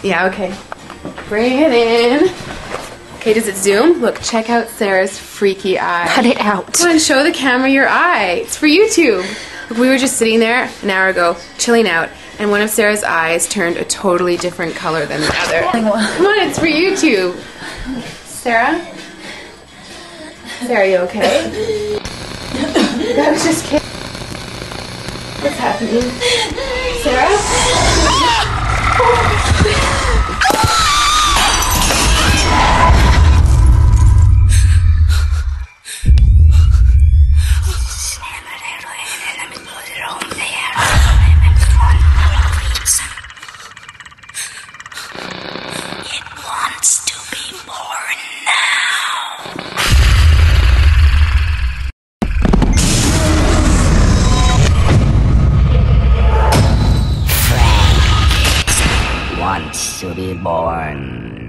Yeah, okay. Bring it in. Okay, does it zoom? Look, check out Sarah's freaky eye. Cut it out. Come on, show the camera your eye. It's for YouTube. Look, we were just sitting there an hour ago, chilling out, and one of Sarah's eyes turned a totally different color than the other. Come on, it's for YouTube. Sarah? Sarah, you okay? I was just kidding. What's happening? Sarah? It wants to be born now. Frank wants to be born